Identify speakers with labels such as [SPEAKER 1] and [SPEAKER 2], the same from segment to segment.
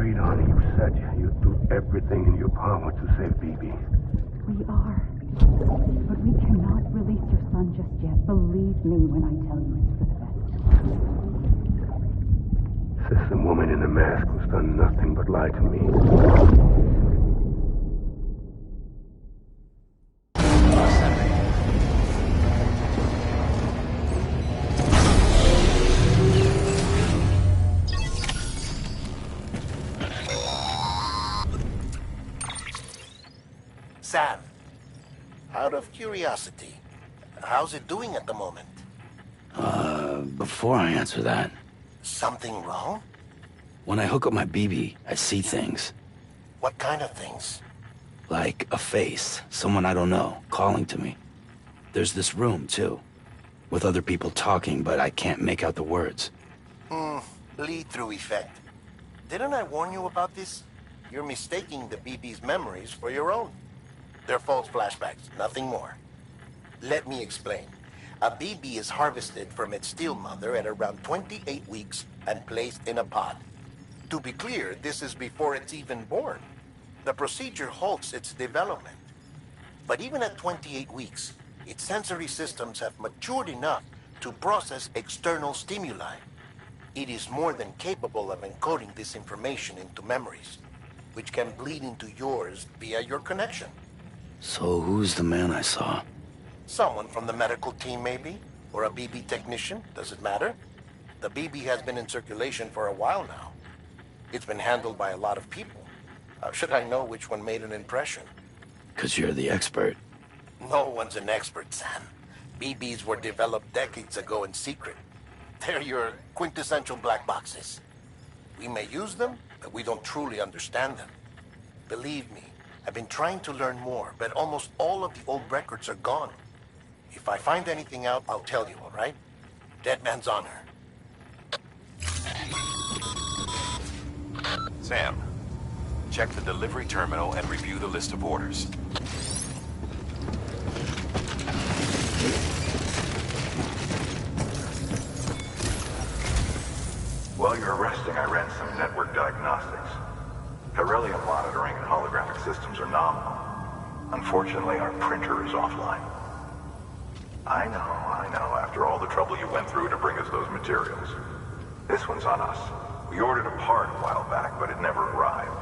[SPEAKER 1] sweetheart, you said you'd do everything in your power to save BB.
[SPEAKER 2] We are. But we cannot release your son just yet. Believe me when I tell you it's for the best.
[SPEAKER 1] Sister woman in the mask who's done nothing but lie to me.
[SPEAKER 3] Sam, out of curiosity, how's it doing at the moment?
[SPEAKER 4] Before I answer that...
[SPEAKER 3] Something wrong?
[SPEAKER 4] When I hook up my BB, I see things.
[SPEAKER 3] What kind of things?
[SPEAKER 4] Like a face, someone I don't know, calling to me. There's this room, too, with other people talking, but I can't make out the words.
[SPEAKER 3] Bleed-through effect. Didn't I warn you about this? You're mistaking the BB's memories for your own. They're false flashbacks, nothing more. Let me explain. A BB is harvested from its steel mother at around 28 weeks and placed in a pod. To be clear, this is before it's even born. The procedure halts its development. But even at 28 weeks, its sensory systems have matured enough to process external stimuli. It is more than capable of encoding this information into memories, which can bleed into yours via your connection.
[SPEAKER 4] So who's the man I saw?
[SPEAKER 3] Someone from the medical team, maybe? Or a BB technician? Does it matter? The BB has been in circulation for a while now. It's been handled by a lot of people. How should I know which one made an impression?
[SPEAKER 4] 'Cause you're the expert.
[SPEAKER 3] No one's an expert, Sam. BBs were developed decades ago in secret. They're your quintessential black boxes. We may use them, but we don't truly understand them. Believe me, I've been trying to learn more, but almost all of the old records are gone. If I find anything out, I'll tell you, all right? Dead man's honor.
[SPEAKER 5] Sam, check the delivery terminal and review the list of orders.
[SPEAKER 6] While you're resting, I ran some network diagnostics. Beryllium monitoring and holographic systems are nominal. Unfortunately, our printer is offline. I know. After all the trouble you went through to bring us those materials. This one's on us. We ordered a part a while back, but it never arrived.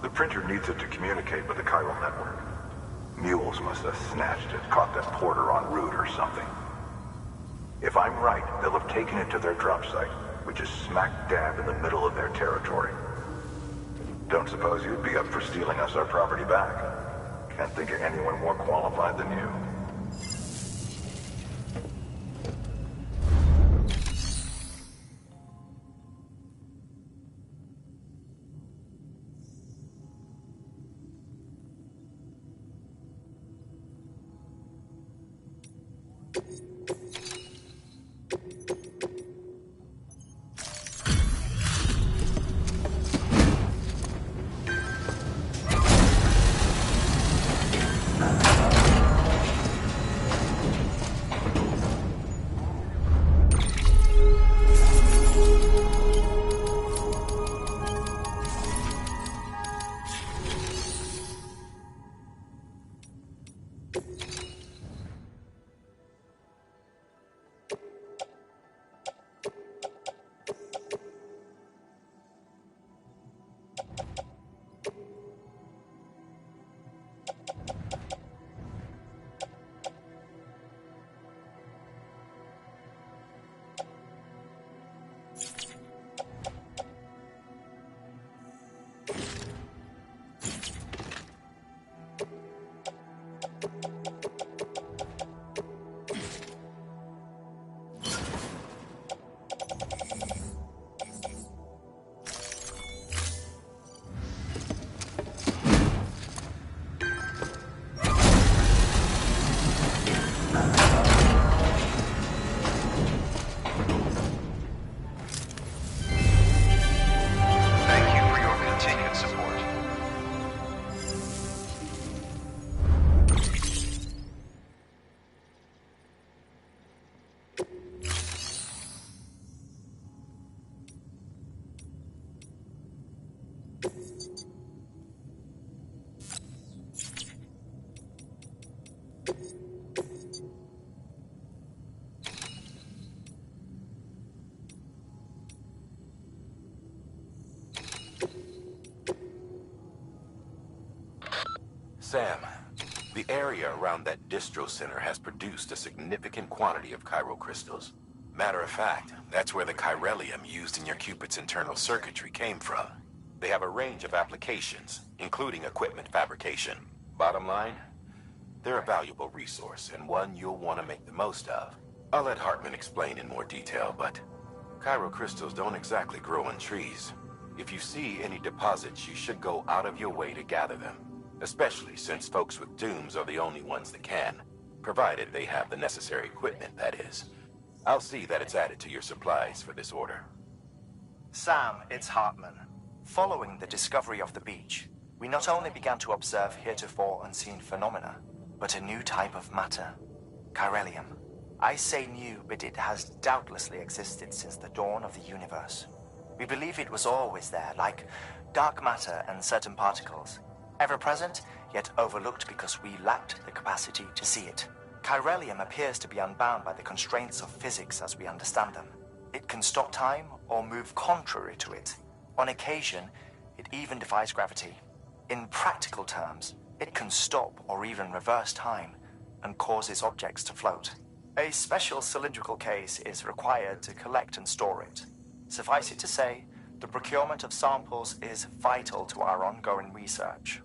[SPEAKER 6] The printer needs it to communicate with the chiral network. Mules must have snatched it, caught that porter en route or something. If I'm right, they'll have taken it to their drop site, which is smack dab in the middle of their territory. Don't suppose you'd be up for stealing us our property back? Can't think of anyone more qualified than you.
[SPEAKER 5] Sam, the area around that distro center has produced a significant quantity of chiral crystals. Matter of fact, that's where the chiralium used in your Cupid's internal circuitry came from. They have a range of applications, including equipment fabrication. Bottom line, they're a valuable resource and one you'll want to make the most of. I'll let Hartman explain in more detail, but chiral crystals don't exactly grow on trees. If you see any deposits, you should go out of your way to gather them, especially since folks with dooms are the only ones that can, provided they have the necessary equipment, that is. I'll see that it's added to your supplies for this order.
[SPEAKER 7] Sam, it's Hartman. Following the discovery of the beach, we not only began to observe heretofore unseen phenomena, but a new type of matter, chiralium. I say new, but it has doubtlessly existed since the dawn of the universe. We believe it was always there, like dark matter and certain particles, ever present, yet overlooked because we lacked the capacity to see it. Chiralium appears to be unbound by the constraints of physics as we understand them. It can stop time or move contrary to it. On occasion, it even defies gravity. In practical terms, it can stop or even reverse time and causes objects to float. A special cylindrical case is required to collect and store it. Suffice it to say, the procurement of samples is vital to our ongoing research.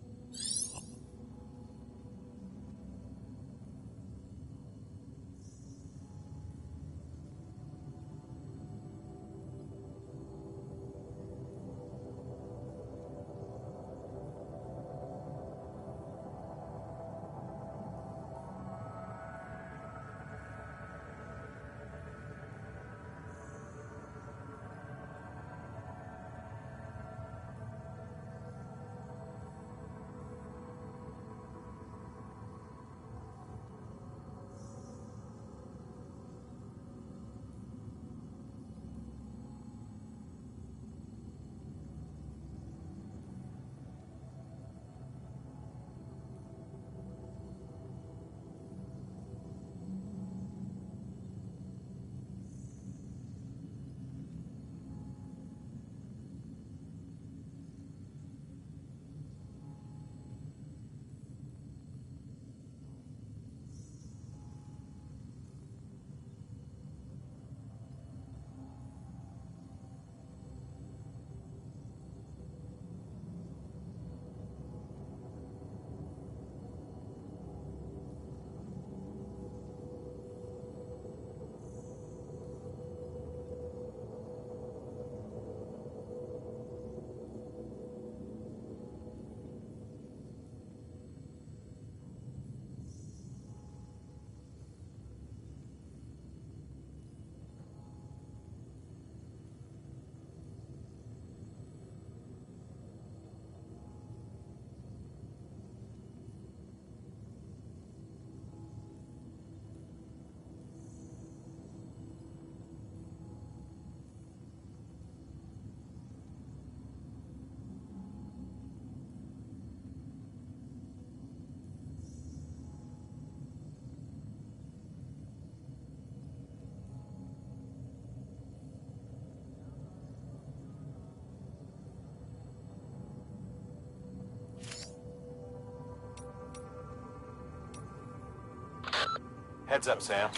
[SPEAKER 5] Heads up, Sam.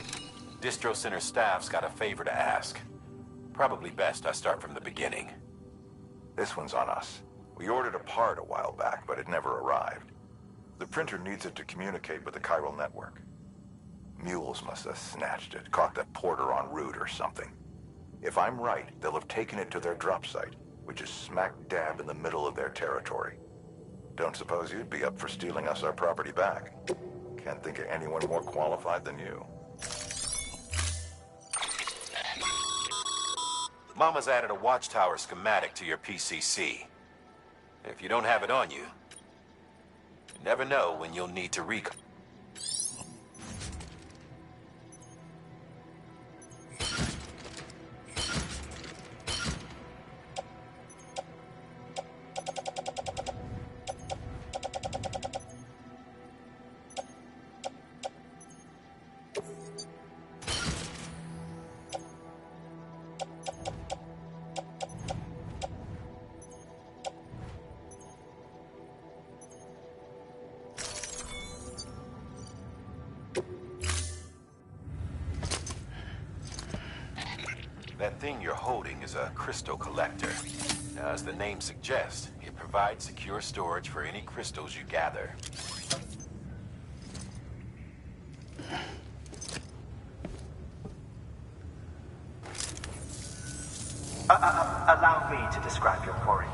[SPEAKER 5] Distro Center staff's got a favor to ask. Probably best I start from the beginning.
[SPEAKER 6] This one's on us. We ordered a part a while back, but it never arrived. The printer needs it to communicate with the chiral network. Mules must have snatched it, caught the porter en route or something. If I'm right, they'll have taken it to their drop site, which is smack dab in the middle of their territory. Don't suppose you'd be up for stealing us our property back? Can't think of anyone more qualified than you.
[SPEAKER 5] Mama's added a watchtower schematic to your PCC. If you don't have it on you, you never know when you'll need to recon. That thing you're holding is a crystal collector. Now, as the name suggests, it provides secure storage for any crystals you gather.
[SPEAKER 7] Allow me to describe your quarry.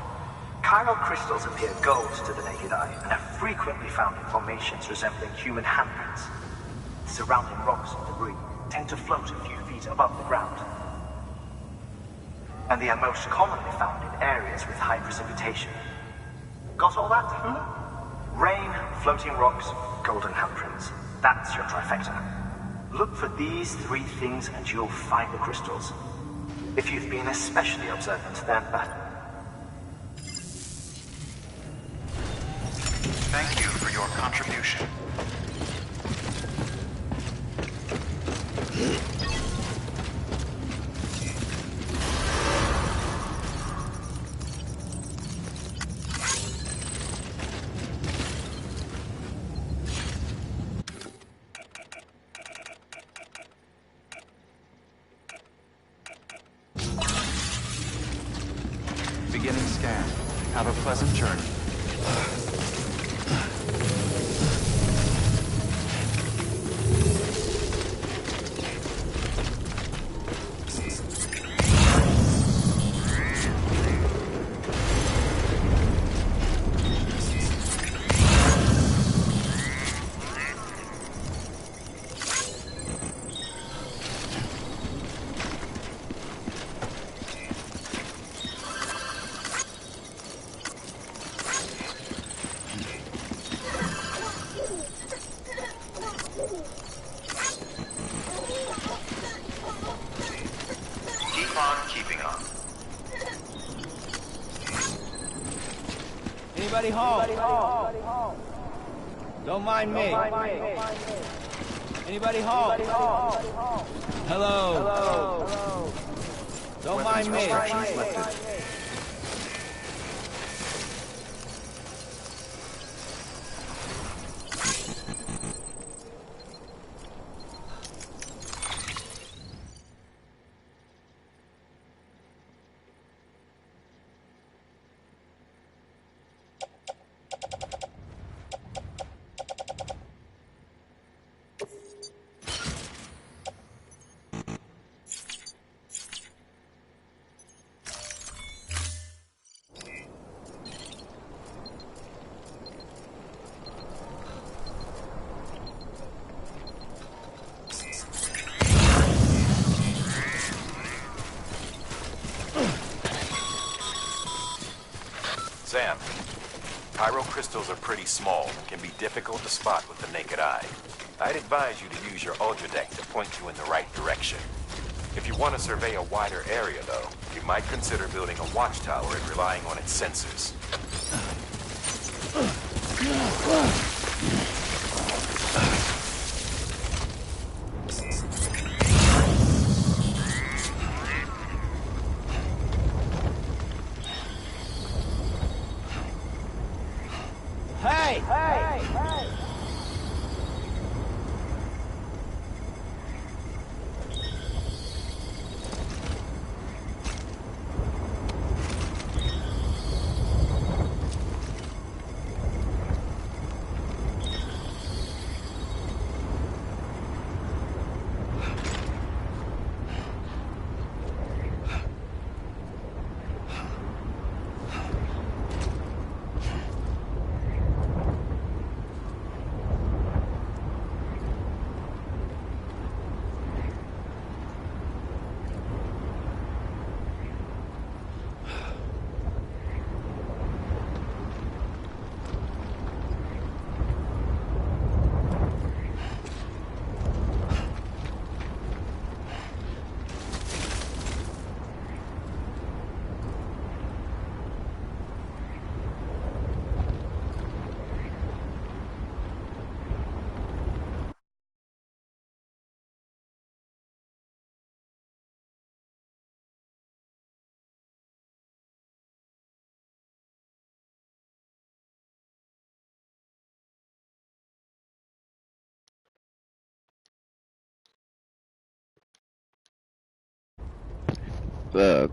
[SPEAKER 7] Chiral crystals appear gold to the naked eye and are frequently found in formations resembling human handprints. Surrounding rocks and debris tend to float a few feet above the ground. And they are most commonly found in areas with high precipitation. Got all that? Rain, floating rocks, golden handprints. That's your trifecta. Look for these three things and you'll find the crystals. If you've been especially observant, then
[SPEAKER 6] Thank you for your contribution.
[SPEAKER 8] Beginning scan. Have a pleasant journey.
[SPEAKER 6] Keeping on.
[SPEAKER 9] Anybody home? Don't mind me. Anybody home? Hello. Don't mind me.
[SPEAKER 5] Sam, chiral crystals are pretty small and can be difficult to spot with the naked eye. I'd advise you to use your ultradeck to point you in the right direction. If you want to survey a wider area, though, you might consider building a watchtower and relying on its sensors.
[SPEAKER 9] Hey!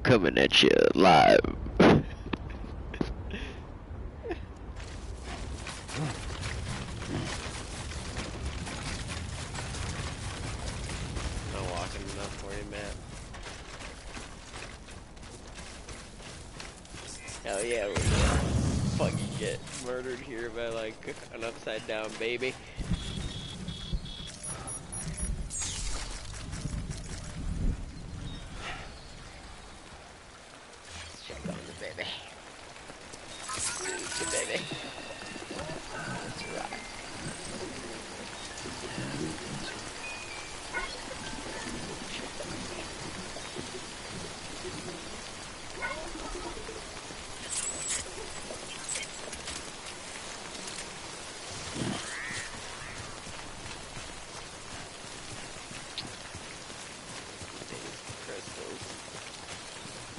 [SPEAKER 10] coming at you live.
[SPEAKER 11] Not walking enough for you, Matt. Hell yeah, we're gonna fucking get murdered here by like an upside down baby. Check on the baby. The baby. That's right.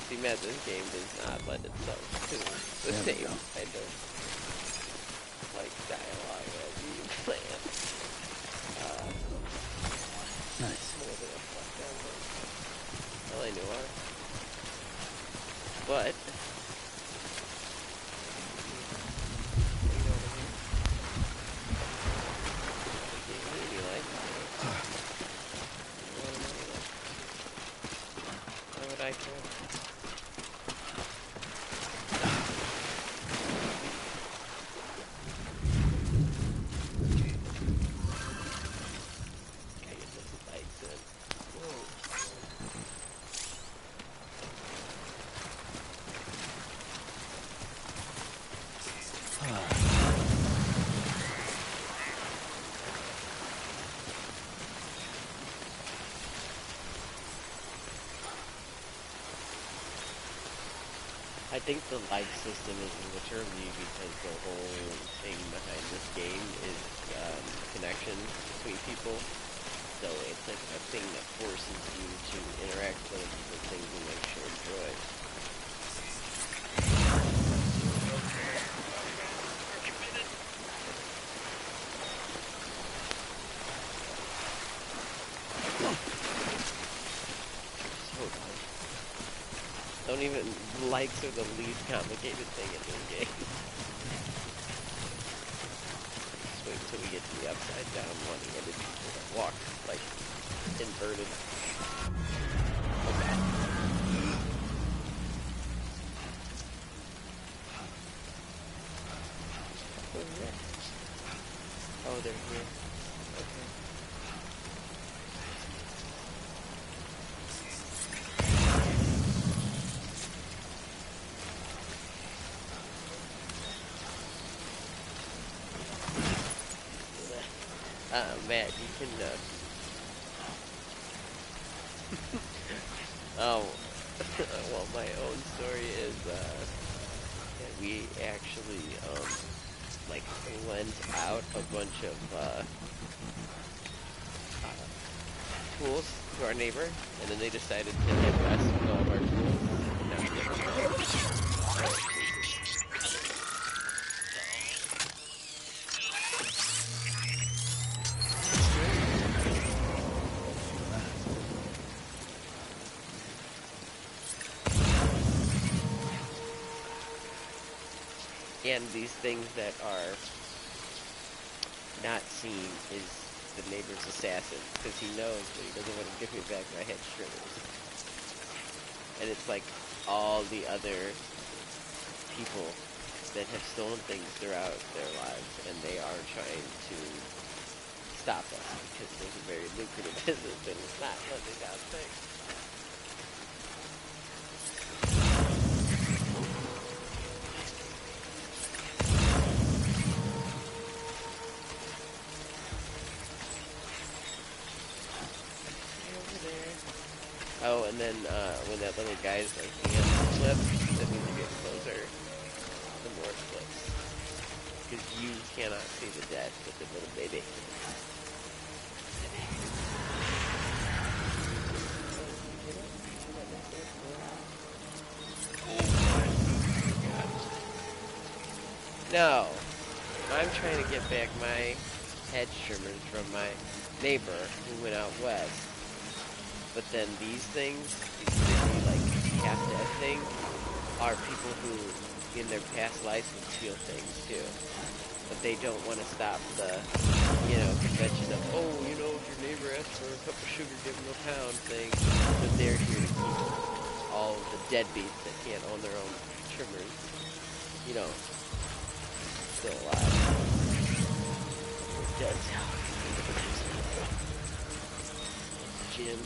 [SPEAKER 11] See, Matt, this game does not lend itself to the same kind of like dialogue as you plan.
[SPEAKER 4] Nice.
[SPEAKER 11] L.A. Noire. But why would I care? I think the like system is literally because the whole thing behind this game is connection between people. So it's like a thing that forces you to interact with other people's things and make shared joy. Don't even likes are the least complicated thing in this game. Just wait until we get to the upside down one-handed people that walk like inverted. Okay. Oh, they're here. Okay. Matt, you can, oh, well, my own story is, that we actually, like, lent out a bunch of, tools to our neighbor, and then they decided to hit us with all of our tools, and now we get them. And these things that are not seen is the neighbor's assassin, because he knows that he doesn't want to give me back my head shrimmers. And it's like all the other people that have stolen things throughout their lives, and they are trying to stop us, because there's a very lucrative business and it's not lending out things. Oh, and then when that little guy's like hand flips, that means you get closer, the more it flips. Because you cannot see the dead with the little baby. No, I'm trying to get back my head trimmers from my neighbor who went out west. But then these things, these creepy, like, have to, I think, are people who, in their past lives, would steal things too. But they don't want to stop the, convention of, oh, if your neighbor asks for a cup of sugar, give him a pound thing. But they're here to keep all the deadbeats that can't own their own trimmers, still alive. Dead. Jim.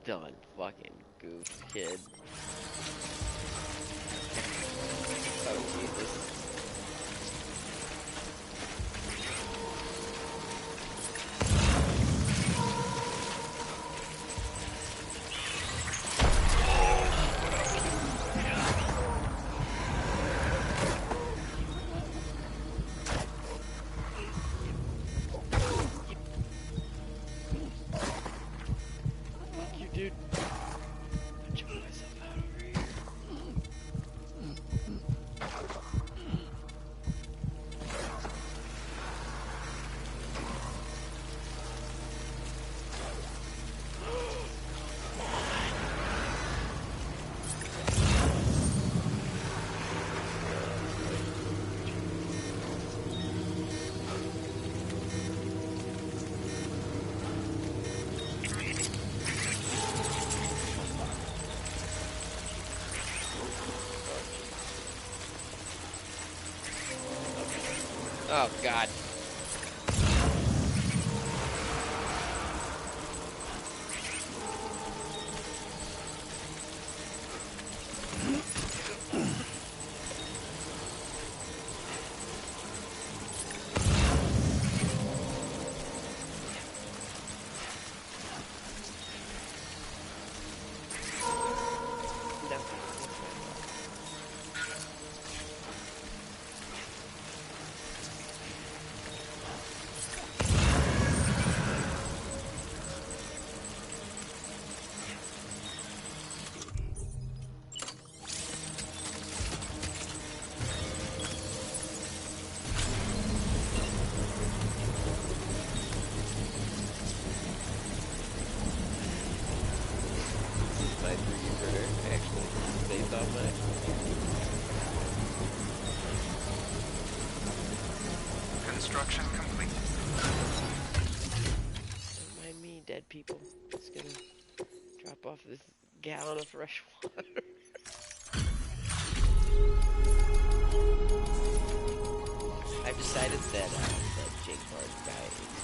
[SPEAKER 11] Done fucking goof, kid. Oh, Jesus. Oh, God.
[SPEAKER 8] Construction complete.
[SPEAKER 11] Don't mind me, dead people. Just gonna drop off this gallon of fresh water. I've decided that Jake Bard guy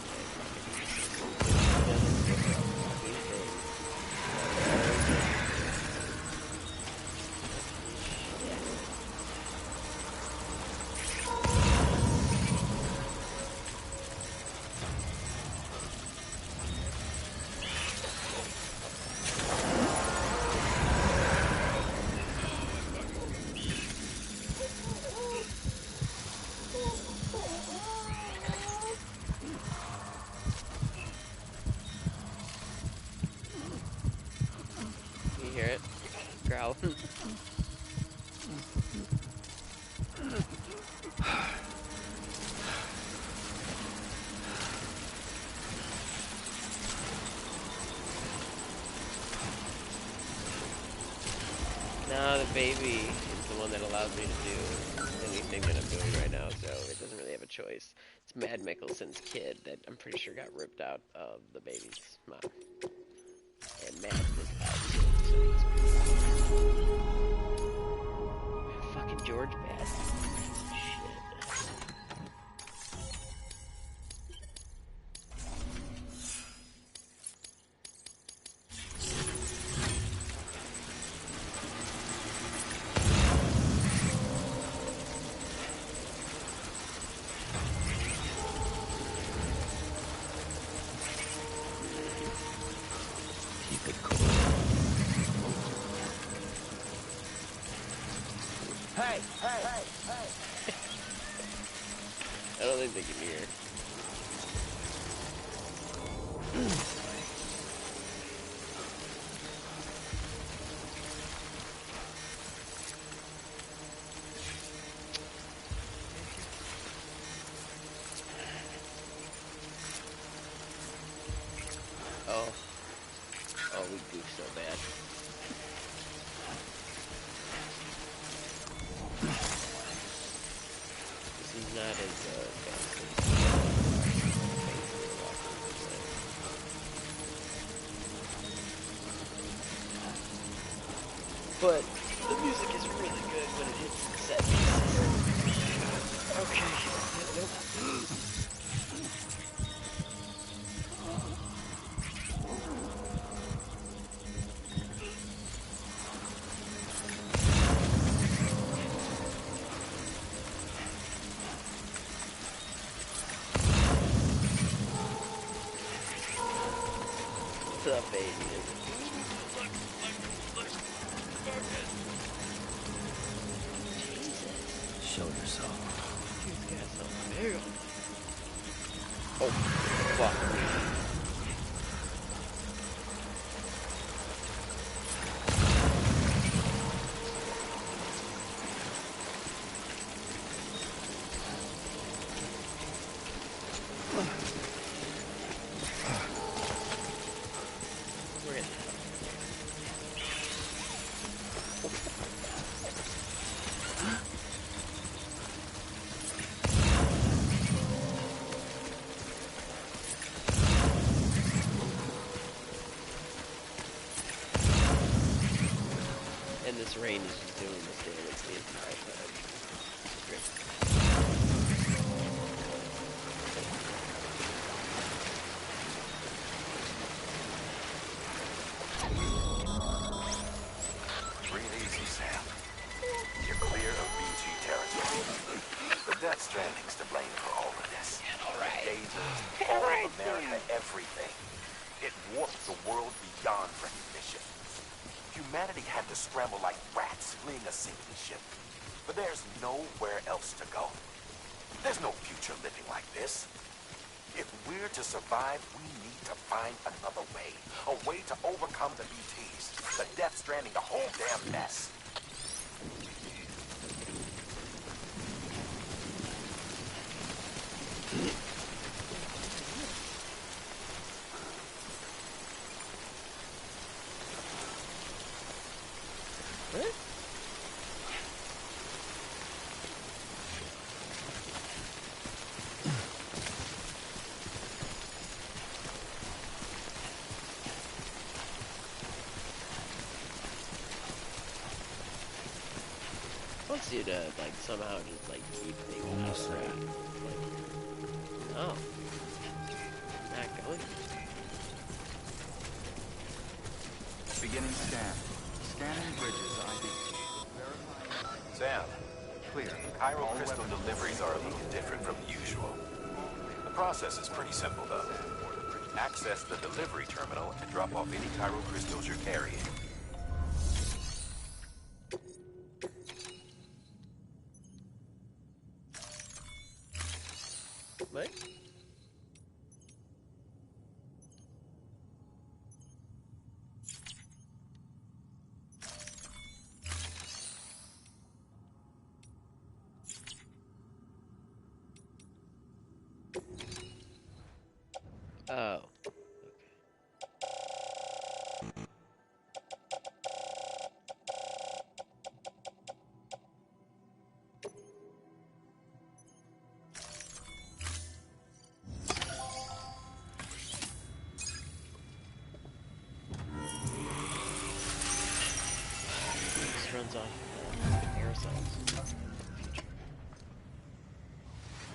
[SPEAKER 11] growling. No, the baby is the one that allows me to do anything. thing that I'm doing right now, so it doesn't really have a choice. It's Mad Mickelson's kid that I'm pretty sure got ripped out of the baby's mom. And Matt is out too, so he's fucking George Bass. Shit.
[SPEAKER 4] Keep it cool.
[SPEAKER 9] Hey!
[SPEAKER 11] I don't think they can hear. Oh, we goofed so bad. This is not as fast as but the music is really good when it hits the set pieces. Okay. Nope. What's up, baby?
[SPEAKER 4] Show yourself.
[SPEAKER 11] He's got something big on. Oh, fuck. We're in. And this rain is just doing this damage the entire time. It's great.
[SPEAKER 5] Breathe easy, Sam. You're clear of BG territory. The Death Stranding's to blame for all of this.
[SPEAKER 11] Alright.
[SPEAKER 5] Dangerous, all of America, everything. It warped the world beyond recognition. Humanity had to scramble like rats fleeing a sinking ship. But there's nowhere else to go. There's no future living like this. If we're to survive, we need to find another way. A way to overcome the BTs, the Death Stranding, the whole damn mess.
[SPEAKER 11] What? Wants you to like somehow just like keep things
[SPEAKER 4] Almost
[SPEAKER 11] out of
[SPEAKER 4] there.
[SPEAKER 11] like, oh, not going.
[SPEAKER 8] Beginning scan. Scanning bridges ID.
[SPEAKER 5] Sam,
[SPEAKER 8] Clear.
[SPEAKER 5] Cairo crystal deliveries are a little different from usual. The process is pretty simple, though. Access the delivery terminal and drop off any Cairo crystals you're carrying.
[SPEAKER 11] What? Oh.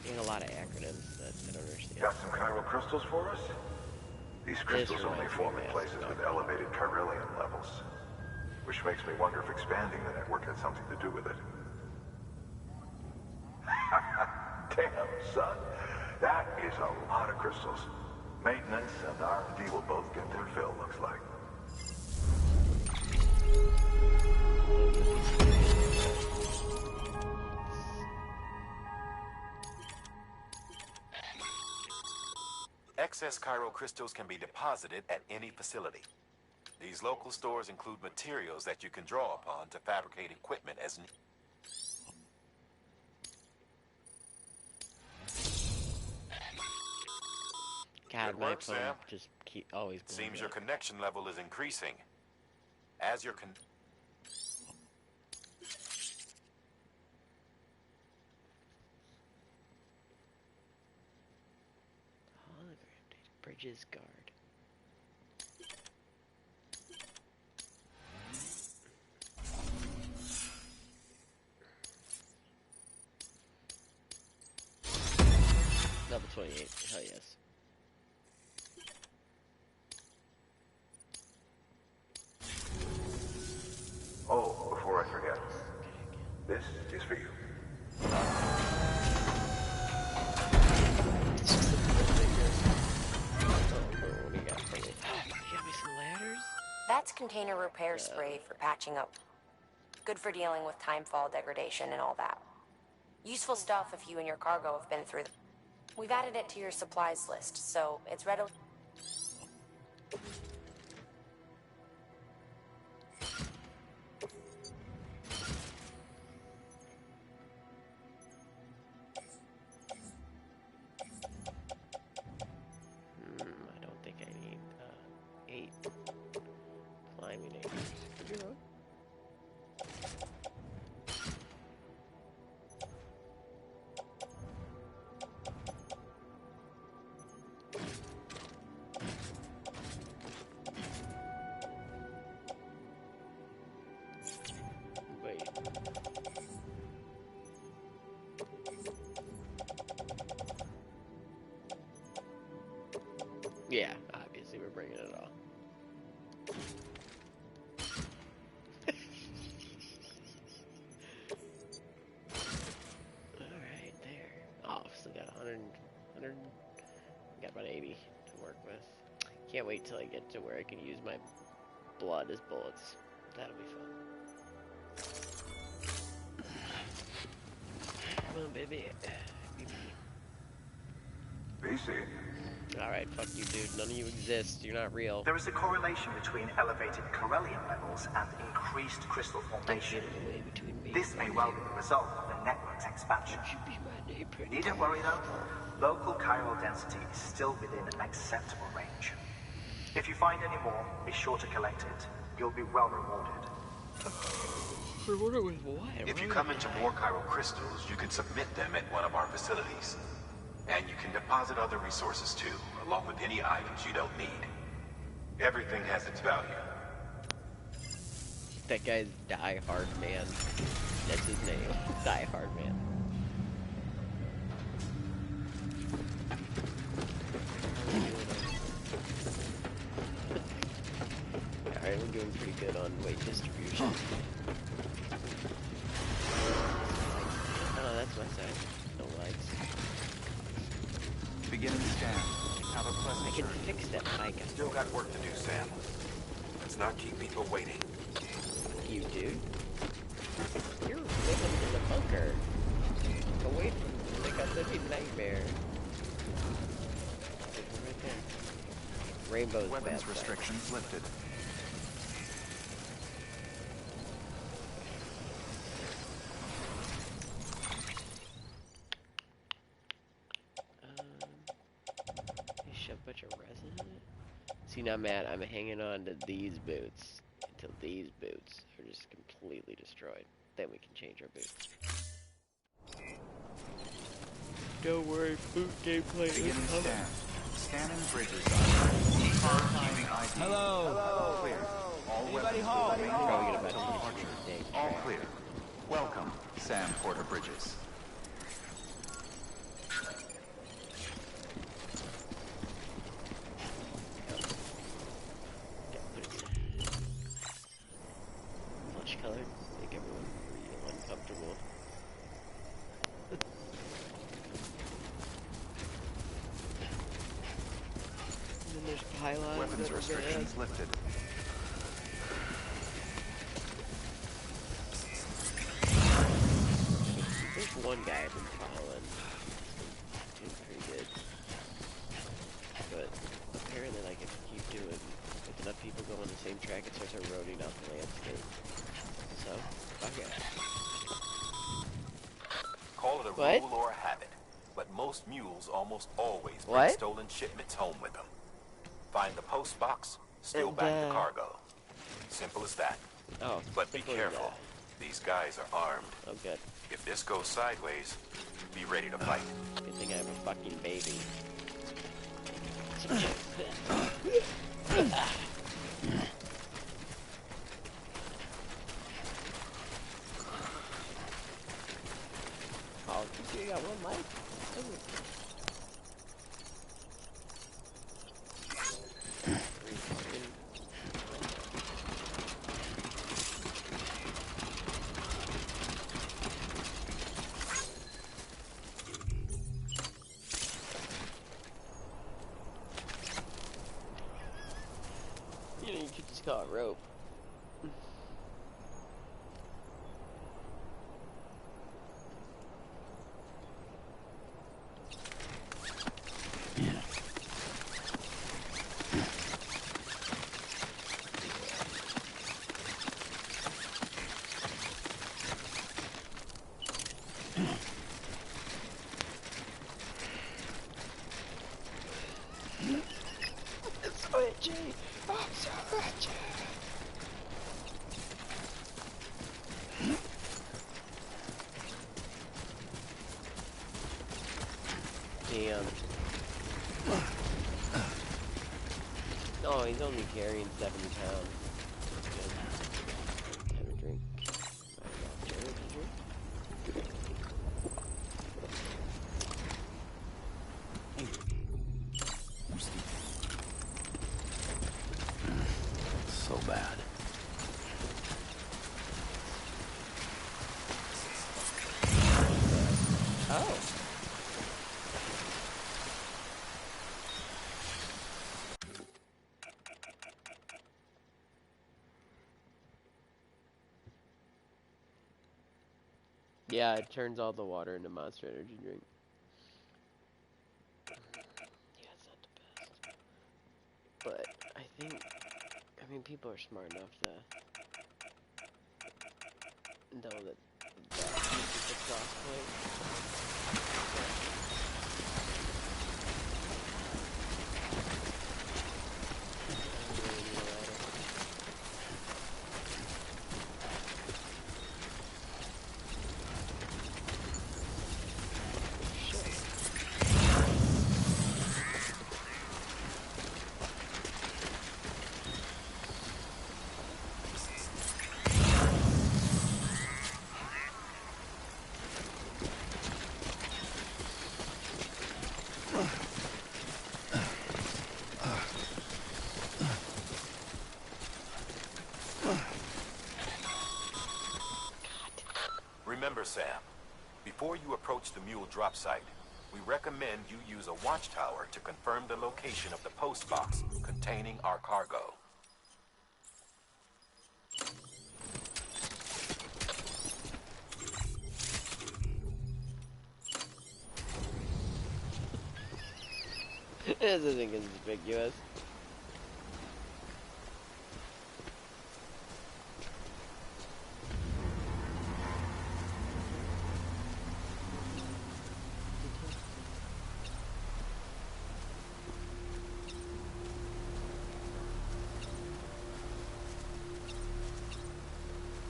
[SPEAKER 11] And a lot of acronyms that I don't understand.
[SPEAKER 6] Got some chiral crystals for us? These crystals only form in places with elevated chiralium levels, which makes me wonder if expanding the network had something to do with it. Damn, son. That is a lot of crystals. Maintenance and R&D will both get their fill, looks like.
[SPEAKER 5] Excess chiral crystals can be deposited at any facility. These local stores include materials that you can draw upon to fabricate equipment as needed.
[SPEAKER 11] God,
[SPEAKER 5] Good
[SPEAKER 11] my
[SPEAKER 5] work,
[SPEAKER 11] phone
[SPEAKER 5] Sam.
[SPEAKER 11] just always blowing
[SPEAKER 5] Seems your
[SPEAKER 11] up.
[SPEAKER 5] connection level is increasing. As your
[SPEAKER 11] Hologram data. Bridges guard. Level 28. Hell yes.
[SPEAKER 6] Oh, before I forget, this is for you.
[SPEAKER 11] What do you got for me? You got me some ladders?
[SPEAKER 12] That's container repair spray for patching up. Good for dealing with timefall degradation and all that. Useful stuff if you and your cargo have been through the... We've added it to your supplies list, so it's readily...
[SPEAKER 11] I don't think I need 8 climbing acres. Could be wrong. Wait. Yeah, obviously we're bringing it all. Alright, there. Oh, still got 100, got about 80 to work with. Can't wait till I get to where I can use my blood as bullets. That'll be fun. Come on, baby.
[SPEAKER 6] BC.
[SPEAKER 11] Alright, fuck you, dude. None of you exist. You're not real.
[SPEAKER 13] There is a correlation between elevated chiralium levels and increased crystal formation. This may well be the result of the network's expansion. Needn't worry though, local chiral density is still within an acceptable range. If you find any more, be sure to collect it. You'll be well rewarded.
[SPEAKER 11] Rewarded with what?
[SPEAKER 5] If you come into more chiral crystals, you can submit them at one of our facilities. And you can deposit other resources too, along with any items you don't need. Everything has its value.
[SPEAKER 11] That guy's Die Hard Man. That's his name. Die Hard Man. Alright, we're doing pretty good on weight distribution. Oh, that's my side. No lights.
[SPEAKER 8] Beginning scan. Have a pleasant
[SPEAKER 11] I can
[SPEAKER 8] journey.
[SPEAKER 11] fix that mic.
[SPEAKER 5] Still got work to do, Sam. Let's not keep people waiting.
[SPEAKER 11] You do? You're living in the bunker. Away from like a living nightmare. Right there. Rainbow's
[SPEAKER 8] Weapons
[SPEAKER 11] bad
[SPEAKER 8] restrictions lifted.
[SPEAKER 11] You shove a bunch of resin in it? See, now, Matt, I'm hanging on to these boots until these boots are just completely destroyed. Then we can change our boots. Don't worry, boot gameplay is
[SPEAKER 8] Beginning
[SPEAKER 11] coming.
[SPEAKER 8] scan. Scanning bridges. Keeping ID.
[SPEAKER 9] Hello.
[SPEAKER 8] Clear. All
[SPEAKER 9] Anybody
[SPEAKER 8] weapons
[SPEAKER 9] home?
[SPEAKER 8] will remain
[SPEAKER 11] Probably
[SPEAKER 8] locked
[SPEAKER 11] get
[SPEAKER 8] until
[SPEAKER 11] about
[SPEAKER 8] departure.
[SPEAKER 11] 2 days.
[SPEAKER 8] All clear. Welcome, Sam Porter Bridges. Restrictions lifted.
[SPEAKER 11] There's one guy I've been following. He's pretty good. But apparently, like, if you keep doing, if enough people go on the same track, it starts eroding out the landscape. So, fuck it.
[SPEAKER 5] Call it a
[SPEAKER 11] What?
[SPEAKER 5] rule or a habit, but most mules almost always bring
[SPEAKER 11] What?
[SPEAKER 5] stolen shipments home with them. Find the post box, steal
[SPEAKER 11] And,
[SPEAKER 5] back the cargo. Simple as that.
[SPEAKER 11] Oh,
[SPEAKER 5] but be
[SPEAKER 11] simple as
[SPEAKER 5] careful.
[SPEAKER 11] that.
[SPEAKER 5] These guys are armed.
[SPEAKER 11] Oh, good.
[SPEAKER 5] If this goes sideways, be ready to fight.
[SPEAKER 11] Good thing I have a fucking baby. Oh, you got one mic? You know, you could just call it rope. It's so itchy. I'm so itchy. Damn. Oh, he's only carrying 70 pounds. Good. Have a drink.
[SPEAKER 4] So bad.
[SPEAKER 11] Oh. Yeah, it turns all the water into Monster Energy drink. Yeah, it's not the best. But I think, I mean, people are smart enough to know that this is the cross point.
[SPEAKER 5] Remember, Sam, before you approach the mule drop site, we recommend you use a watchtower to confirm the location of the post box containing our cargo.
[SPEAKER 11] This isn't conspicuous.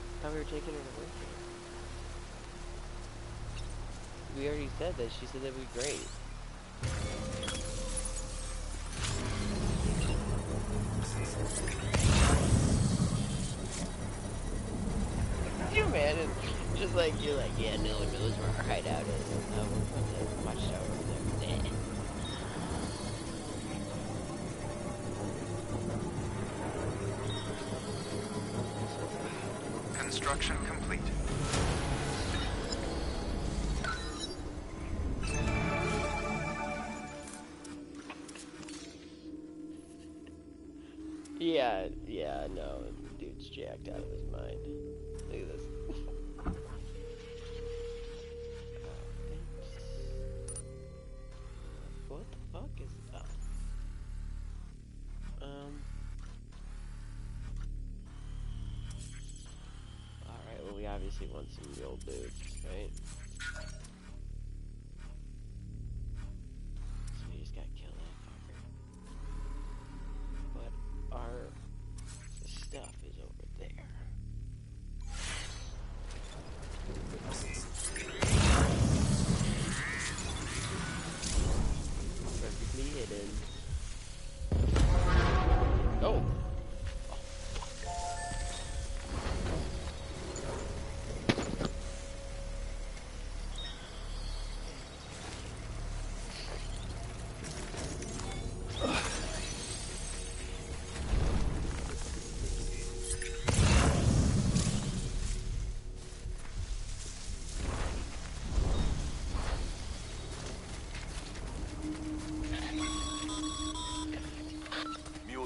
[SPEAKER 11] I thought we were taking her to work. We already said that. She said that would be great. You man, it's just like you're like, yeah, no one knows where our hideout is. We're from the watchtower over there. Nah.
[SPEAKER 8] Construction complete.
[SPEAKER 11] Yeah, no, dude's jacked out of his mind. Look at this. What the fuck is that? Alright, well we obviously want some real dudes, right? So we just gotta kill that fucker. But our stuff is over there. Perfectly hidden. Oh!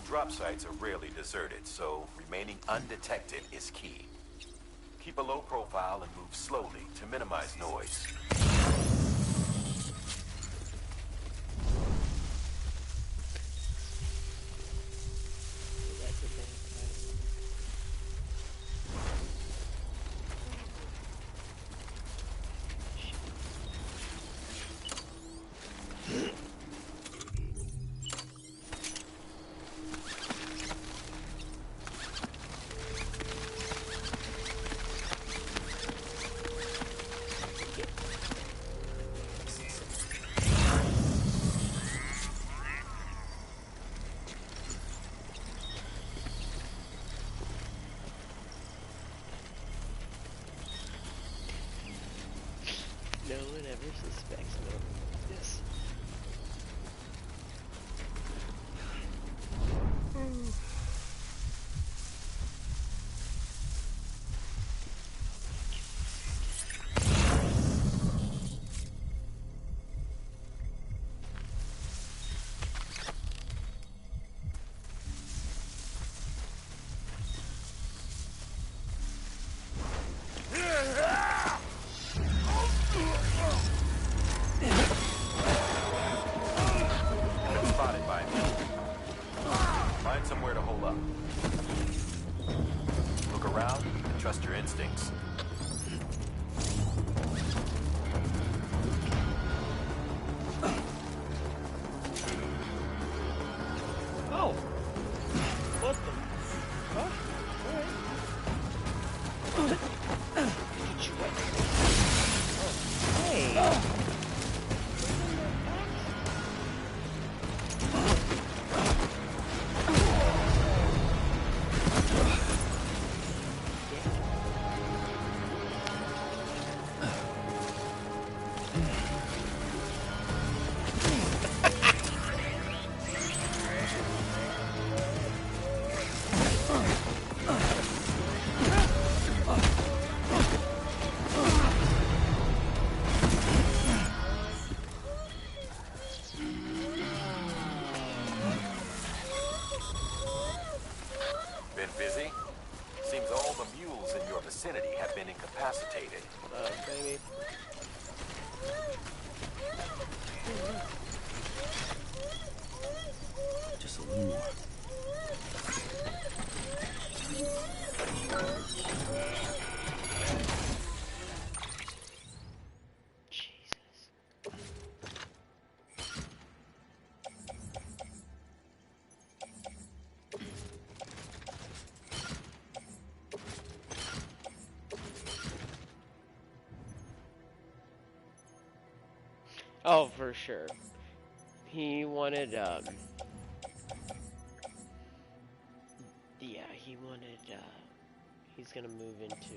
[SPEAKER 5] Drop sites are rarely deserted, so remaining undetected is key. Keep a low profile and move slowly to minimize noise.
[SPEAKER 11] No one ever suspects me of this.
[SPEAKER 5] Trust your instincts.
[SPEAKER 11] Oh! What the fuck? Alright. Get you right. Oh, hey!
[SPEAKER 5] Have been incapacitated.
[SPEAKER 11] Baby.
[SPEAKER 4] Just a little more.
[SPEAKER 11] Oh, for sure. He wanted, yeah, he wanted, he's gonna move into,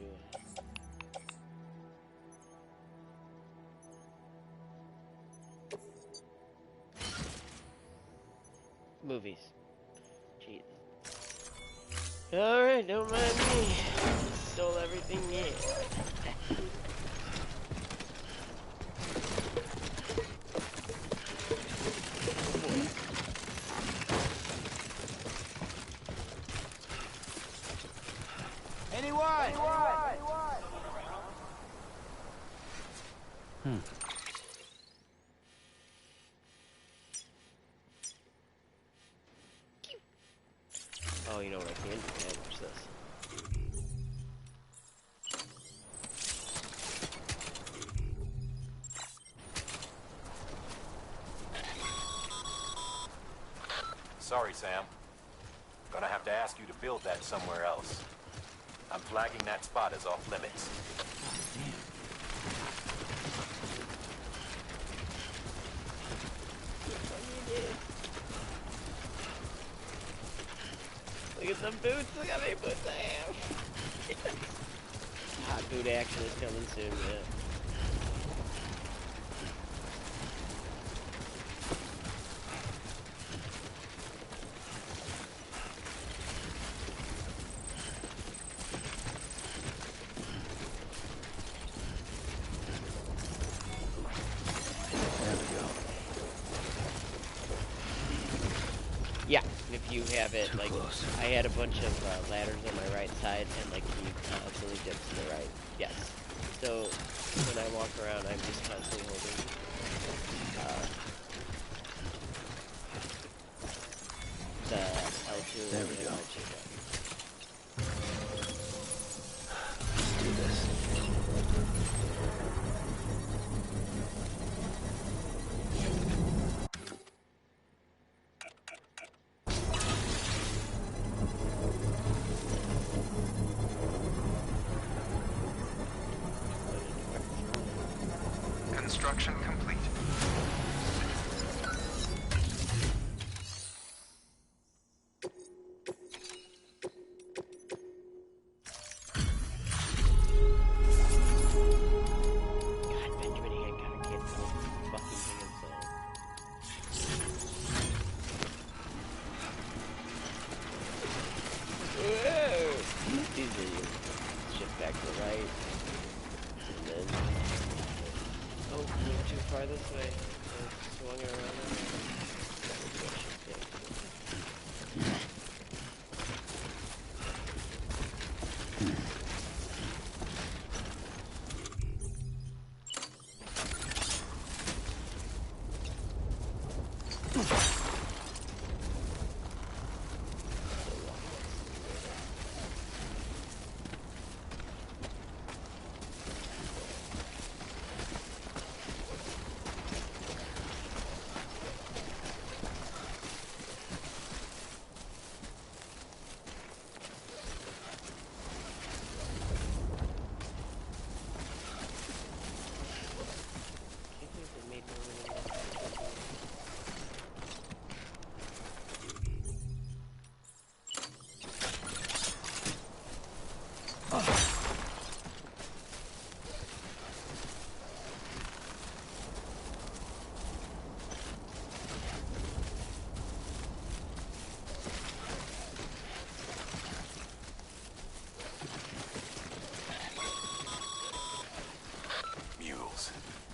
[SPEAKER 11] movies. Jesus. Alright, don't mind me. Stole everything, yeah. you know what I can do, man? Watch this.
[SPEAKER 5] Sorry, Sam. Gonna have to ask you to build that somewhere else. I'm flagging that spot as off limits.
[SPEAKER 11] Look at the boots. Look how many boots I have. Hot boot action is coming soon, man. Yeah, if you have it, like, I had a bunch of ladders on my right side, and, like, you constantly dip to the right. Yes. So, when I walk around, I'm just constantly holding, the L2
[SPEAKER 4] there
[SPEAKER 11] and
[SPEAKER 4] we
[SPEAKER 11] the
[SPEAKER 4] go.
[SPEAKER 11] R2 button.
[SPEAKER 4] Let's do this.
[SPEAKER 8] Construction complete.
[SPEAKER 11] God, Benjamin Hancock can't pull the fucking thing himself. Whoa! Easy. Shift back to the right. And then... Oh, moved too far this way. Swung it around that way.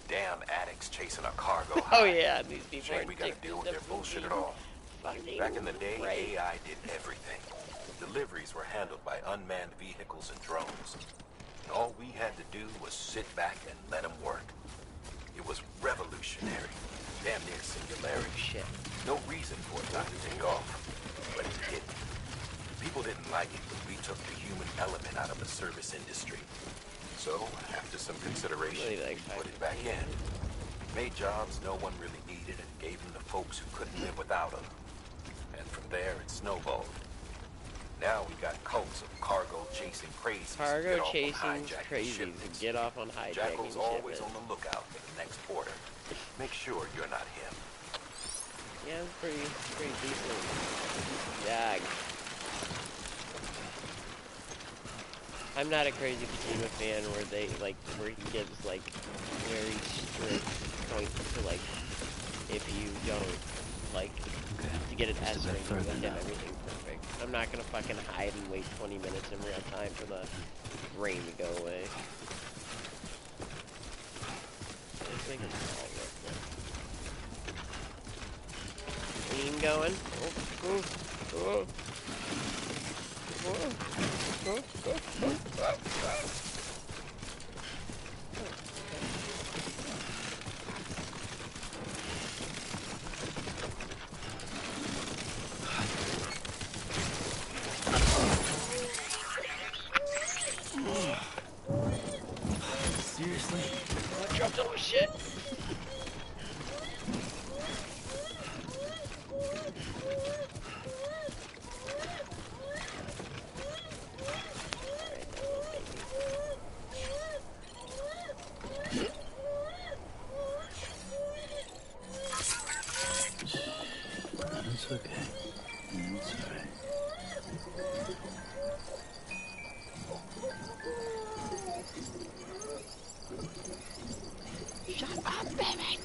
[SPEAKER 5] Damn addicts chasing a cargo
[SPEAKER 11] Oh
[SPEAKER 5] high.
[SPEAKER 11] yeah, these people
[SPEAKER 5] Shame
[SPEAKER 11] are
[SPEAKER 5] we gotta deal with their bullshit at all. Back in the day, AI did everything. Deliveries were handled by unmanned vehicles and drones. And all we had to do was sit back and let them work. It was revolutionary. Damn near singularity.
[SPEAKER 11] Shit.
[SPEAKER 5] No reason for it not to take off. But it didn't. People didn't like it when we took the human element out of the service industry. So, after some consideration, we put it back in. Made jobs no one really needed and gave them to folks who couldn't live without them. And from there, it snowballed. Now we got cults of cargo chasing crazies.
[SPEAKER 11] Cargo chasing crazies and get off on hijacking
[SPEAKER 5] Jackal's always
[SPEAKER 11] shipments.
[SPEAKER 5] on the lookout for the next order. Make sure you're not him.
[SPEAKER 11] Yeah, it's pretty decent. Yeah. I'm not a Crazy Kojima fan where where he gives like very strict points to like if you don't like to get an S rating, you have to have everything perfect. I'm not gonna fucking hide and wait 20 minutes in real time for the rain to go away. This thing is all right. Clean going. Oh.
[SPEAKER 4] It's okay. It's alright.
[SPEAKER 11] Shut up, baby!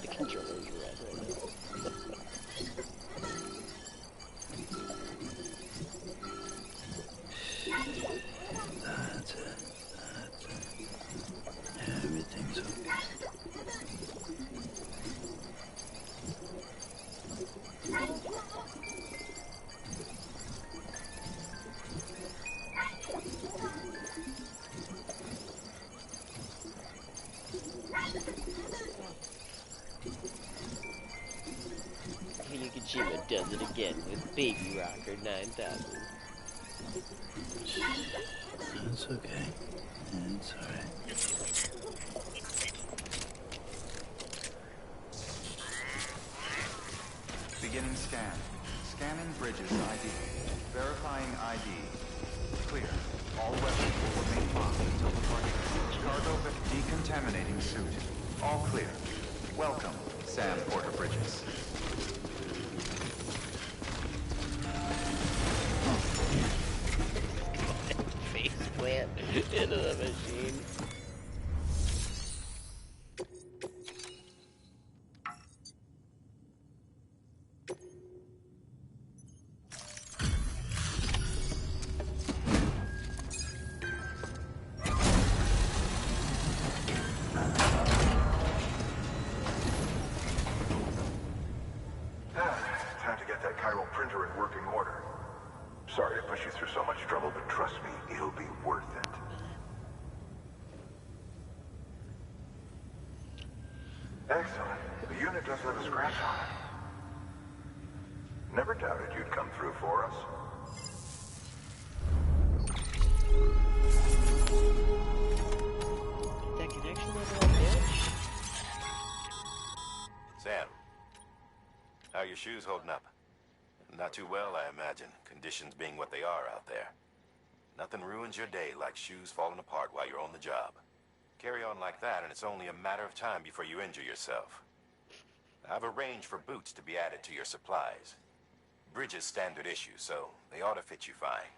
[SPEAKER 11] The controller's red right now.
[SPEAKER 4] That's it. Everything's okay.
[SPEAKER 11] Yukijima does it again with Baby Rocker 9000.
[SPEAKER 4] It's okay. It's alright.
[SPEAKER 8] Beginning scan. Scanning Bridges ID. Verifying ID. Clear. All weapons will remain locked until departure. Cargo decontaminating suit. All clear. Welcome, Sam Porter Bridges.
[SPEAKER 11] Face plant into the machine.
[SPEAKER 6] Time to get that chiral printer in working order. Sorry to push you through so much trouble, but trust me, it'll be worth it. Excellent. The unit doesn't have a scratch on it. Never doubted you'd come through for us.
[SPEAKER 11] That connection level up, bitch.
[SPEAKER 5] Sam, how are your shoes holding up? Not too well, I imagine, conditions being what they are out there. Nothing ruins your day like shoes falling apart while you're on the job. Carry on like that, and it's only a matter of time before you injure yourself. I've arranged for boots to be added to your supplies. Bridges standard issue, so they ought to fit you fine.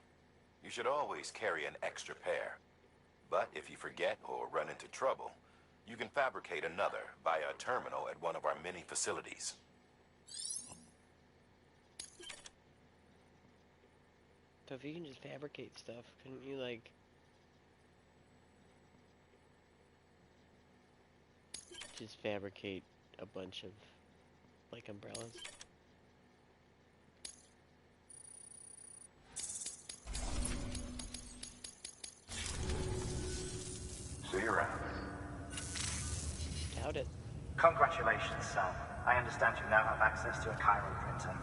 [SPEAKER 5] You should always carry an extra pair. But if you forget or run into trouble, you can fabricate another via a terminal at one of our many facilities.
[SPEAKER 11] So if you can just fabricate stuff, couldn't you, like... just fabricate a bunch of, like, umbrellas?
[SPEAKER 6] See you around.
[SPEAKER 11] Doubt it.
[SPEAKER 13] Congratulations, Sam. I understand you now have access to a chiral printer.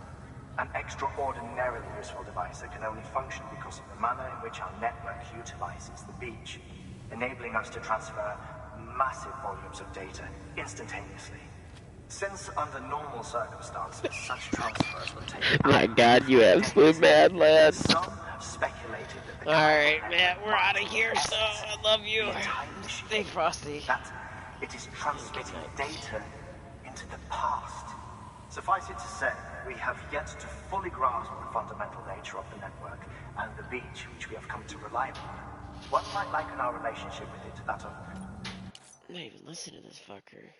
[SPEAKER 13] An extraordinarily useful device that can only function because of the manner in which our network utilizes the beach, enabling us to transfer massive volumes of data instantaneously. Since under normal circumstances, such transfers would take...
[SPEAKER 10] My God, you absolute mad lad.
[SPEAKER 13] Some have speculated that the...
[SPEAKER 11] Alright, Matt, we're out of here, so I love you. Stay frosty.
[SPEAKER 13] That it is transmitting data into the past. Suffice it to say, we have yet to fully grasp the fundamental nature of the network and the beach which we have come to rely upon. One might liken our relationship with it to that of...
[SPEAKER 11] I'm not even listening to this fucker.